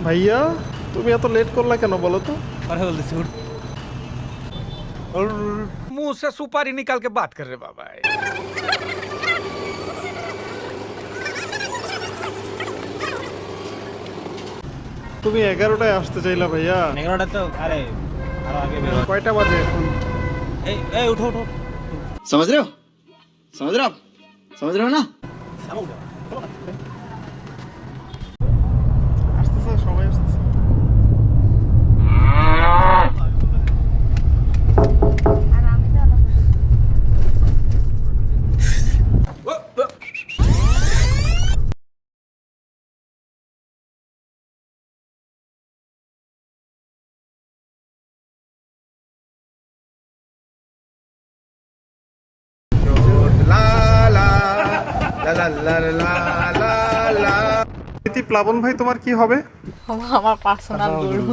ভাইয়া তুমি এত লেট করলা কেন বলো তো? अरे बोल दे और मुंह से सुपारी निकाल के बात कर रहे बाबा। তুমি 11টায় আসতে চাইলা ভাইয়া, 11টা तो अरे आगे बेरो। কয়টা বাজে এখন? ए उठो उठो समझ रहे हो समझ रहे हो आप समझ रहे हो ना আসতেছে, সবাই আসতেছে। আর আমি তো আলাদা প্রীতি, প্লাবন ভাই তোমার কি হবে? আমার পার্সোনাল গুরু।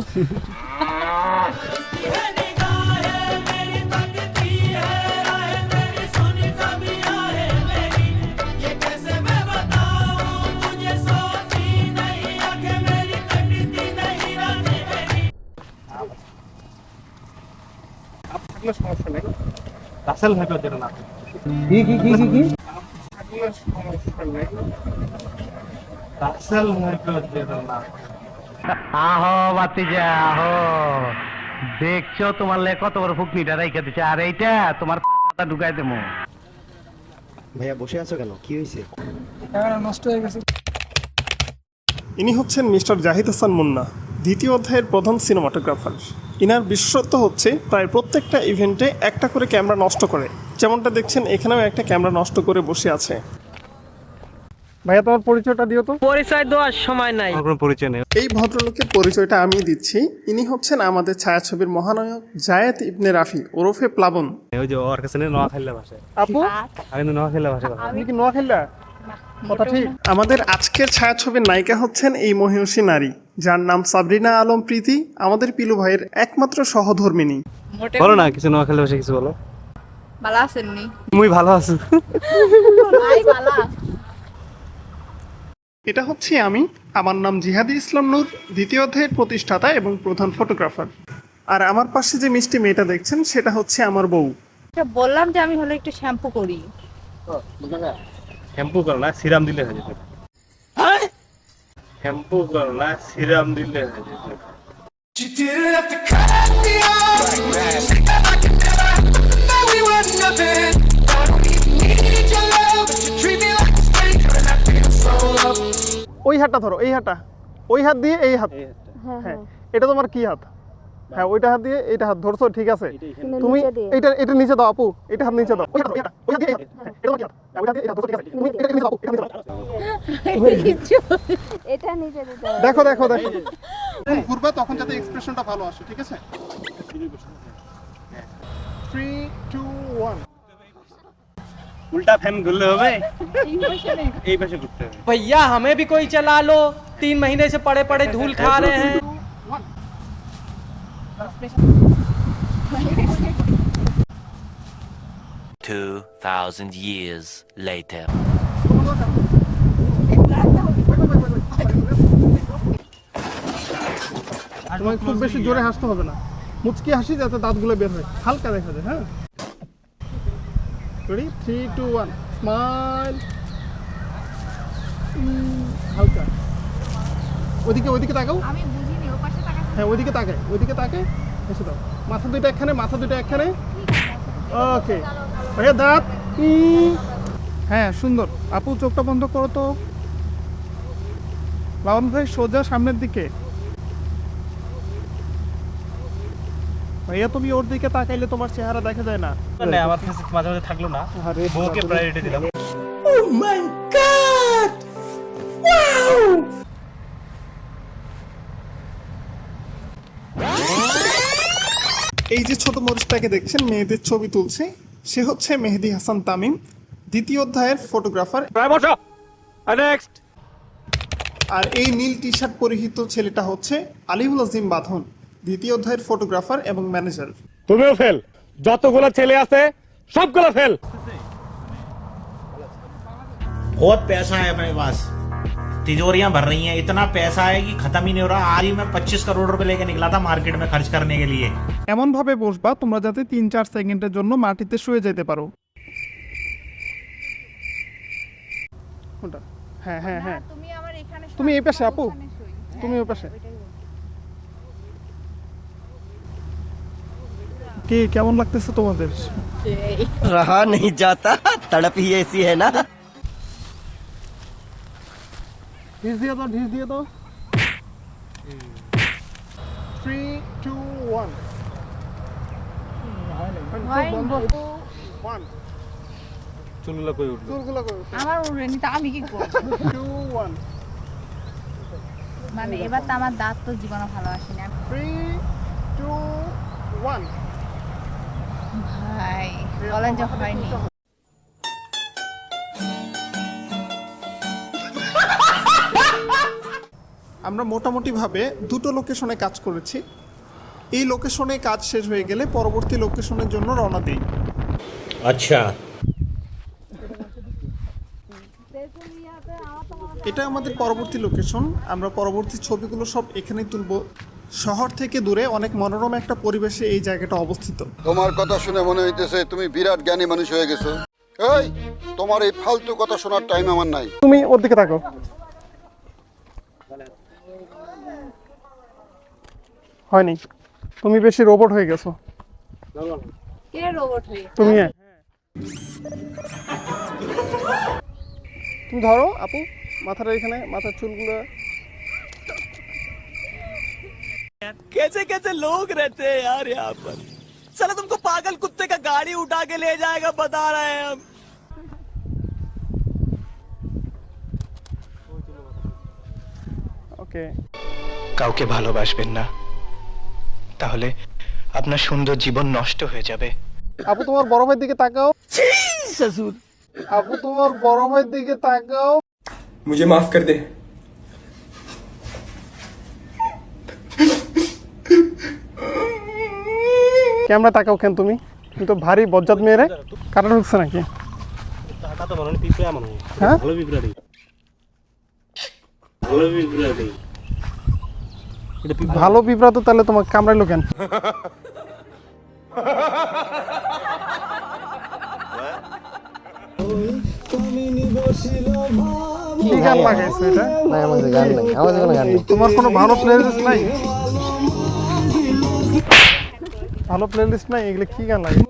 থাকলে সমস্যা নেই, রাসেল ভাই পেতে না থাকলে সমস্যা নেই। রাসেল ভাই পেতে না আহো বাতিজা আহো, দেখছো তোমার লে কত বড় ফুকনিটা রাইখা দিছে, আর এইটা তোমার পাতা ঢুকাই দেবো। भैया বসে আছো কেন কি হয়েছে ইনি হচ্ছেন মিস্টার জাহিদ হাসান মুন্না, দ্বিতীয় অধ্যায়ের প্রধান সিনেমাটোগ্রাফার। ইনার বিশেষত্ব হচ্ছে প্রায় প্রত্যেকটা ইভেন্টে একটা করে ক্যামেরা নষ্ট করে, যেমনটা দেখছেন এখানেও একটা ক্যামেরা নষ্ট করে বসে আছে। ভাইয়া তোমার পরিচয়টা দিও তো। পরিচয় দেওয়ার সময় নাই। কোনো পরিচয় নেই। এই ভদ্রলোকের পরিচয়টা আমি দিচ্ছি। ইনি হচ্ছেন আমাদের ছায়াছবির মহানায়ক জায়েদ ইবনে রাফি ওরফে প্লাবন। ওই যে ওর কাছে নোয়া খাইলা ভাষা, আপু আমি নোয়া খাইলা ভাষা কথা। আপনি কি নোয়াখালীর? কথা ঠিক। আমাদের আজকের ছায়াছবির নায়িকা হচ্ছেন এই মহিষী নারী, যার নাম সাবরিনা আলম প্রীতি, আমাদের পিলু ভাইয়ের একমাত্র সহধর্মিনী। বলো না কিছু নোয়া খাইলা ভাষা কিছু বলো। ভালো আছেননি? মুই ভালো আছি। ভাই ভালো। এটা হচ্ছে আমি, আমার নাম জিহাদি ইসলাম নূর, দ্বিতীয় অধ্যায়ের প্রতিষ্ঠাতা এবং প্রধান ফটোগ্রাফার। আর আমার পাশে যে মিষ্টি মেয়েটা দেখছেন সেটা হচ্ছে আমার বউ। বললাম যে আমি হলো একটু শ্যাম্পু করি। শ্যাম্পু করো না, সিরাম দিলে হয়ে যেত। শ্যাম্পু করো না, সিরাম দিলে হয়ে যেত। ওই হাতটা ধরো, এই হাতটা, ওই হাত দিয়ে এই হাত। হ্যাঁ, এটা তোমার কি হাত? হ্যাঁ, ওইটা হাত দিয়ে এইটা হাত ধরছো, ঠিক আছে। তুমি এটা এটা নিচে দাও আপু, এটা হাত নিচে দাও। ওই হাত, ওই হাত দিয়ে এই হাত। হ্যাঁ, এটা তোমার কি হাত? হ্যাঁ, ওইটা দিয়ে এই হাত ধরছো, ঠিক আছে। তুমি এটা নিচে দাও, এটা নিচে দাও। এটা নিচে দিতে হবে। দেখো দেখো দেখো, যখন ঘুরবা তখন যাতে এক্সপ্রেশনটা ভালো আসে, ঠিক আছে। 3 2 1। উল্টা ফ্যান ঘুরলে হবে, এই পাশে ঘুরতে হবে। भैया हमें भी कोई चला लो, 3 महीने से पड़े पड़े धूल खा रहे हैं। 2,000 years later. তোমাকে খুব বেশি জোরে হাসতে হবে না, মুচকি হাসি যাতে দাঁতগুলো বের হয়, হালকা দেখা যায়। হ্যাঁ, রেডি 3 2 1 স্মাইল। হালকা ওইদিকে, ওইদিকে তাকাও। আমি বুঝিনি ও পাশে টাকা। হ্যাঁ, ওইদিকে তাকায়, ওইদিকে তাকায়, এসে দাও। মাথা দুইটা একখানে, মাথা দুইটা একখানে। ওকে ভাইয়া, দাঁত। হ্যাঁ, সুন্দর। আপু চোখটা বন্ধ করো তো। লাবণ ভাই সোজা সামনের দিকে। ভাইয়া তুমি ওর দিকে তাকাইলে তোমার চেহারা দেখা যায় না। না আমার কাছে মাঝে মাঝে থাকলো না, আরে বউকে প্রায়োরিটি দিলাম। এই যে ছোট মরিচটাকে দেখছেন মেয়েদের ছবি তুলছে, সে হচ্ছে মেহেদি হাসান তামিম, দ্বিতীয় অধ্যায়ের ফটোগ্রাফার। নেক্সট। আর এই নীল টি শার্ট পরিহিত ছেলেটা হচ্ছে আলিউল আজিম বাঁধন, দ্বিতীয় অধ্যায়ের ফটোগ্রাফার এবং ম্যানেজার। তুমিও ফেল, যতগুলো ছেলে আছে সবগুলো ফেল। बहुत पैसा है मेरे पास तिजोरियां भर रही हैं, इतना पैसा है कि खत्म ही नहीं हो रहा। आज ही मैं 25 करोड़ रुपए लेके निकला था मार्केट में खर्च करने के लिए। এমন ভাবে বসবা তোমরা যাতে 3-4 সেকেন্ডের জন্য মাটিতে শুয়ে যেতে পারো। কোনটা? হ্যাঁ হ্যাঁ হ্যাঁ, তুমি আমার এখানে তুমি এই পাশে আপু, তুমি ওই পাশে। কি কেমন লাগতেছে তোমাদের? रहा नहीं जाता, तड़प ही ऐसी है ना। ঢিস দিয়ে দাও, ঢিস দিয়ে দাও। 3, 2, 1 বন্ধ। 1 চুলগুলো কই উঠলো? চুলগুলো কই? আমার উড়েনি তা আমি কি করব? 2, 1 মানে এবার তো আমার দাঁত তো জীবনে ভালো আসেনি। 3, 2, 1 ভাই বলেন যে হয়নি। আমরা মোটামুটিভাবে দুটো লোকেশনে কাজ করেছি। এই লোকেশনে কাজ শেষ হয়ে গেলে পরবর্তী লোকেশনের জন্য রওনা দিই। अच्छा, এটা আমাদের পরবর্তী লোকেশন। আমরা পরবর্তী ছবিগুলো সব এখানেই তুলব। শহর থেকে দূরে অনেক মনোরম একটা পরিবেশে এই জায়গাটা অবস্থিত। তোমার কথা শুনে মনে হইতেছে তুমি বিরাট জ্ঞানী মানুষ হয়ে গেছো। এই, তোমার এই ফালতু কথা শোনার টাইম আমার নাই। তুমি ওর দিকে তাকাও। হয়নি, তুমি বেশি রোবট হয়ে গেছো। কে রোবট হয়ে? তুমি তুমি ধরো আপু, মাথার এখানে মাথার চুলগুলো। कैसे कैसे लोग रहते हैं यार यहाँ पर। साला तुमको पागल कुत्ते का गाड़ी उठा के ले जाएगा, बता रहे हैं हम। ওকে, কাউকে ভালোবাসবেন না, তাহলে আপনার সুন্দর জীবন নষ্ট হয়ে যাবে। আপু তোমার বড় ভাইয়ের দিকে তাকাও। ससुर আপু তোমার বড় ভাইয়ের দিকে তাকাও। मुझे माफ कर दे। ক্যামেরা তাকাও কেন তুমি? তুমি তো ভারী বজ্জাত মেয়ে রে। কাটা ঢুকছে নাকি? টাকা তো মনে পিঁপড়া মনে হয়। হ্যাঁ, ভালো পিঁপড়া দেই, ভালো পিঁপড়া দেই। ভালো বিব্রত, তাহলে তোমাকে কামড়াইলো কেন? কি গান লাগাইছো এটা? তোমার কোনো ভালো প্লেলিস্ট নাই? ভালো প্লেলিস্ট নাই? এগুলো কি গান লাগাইছো?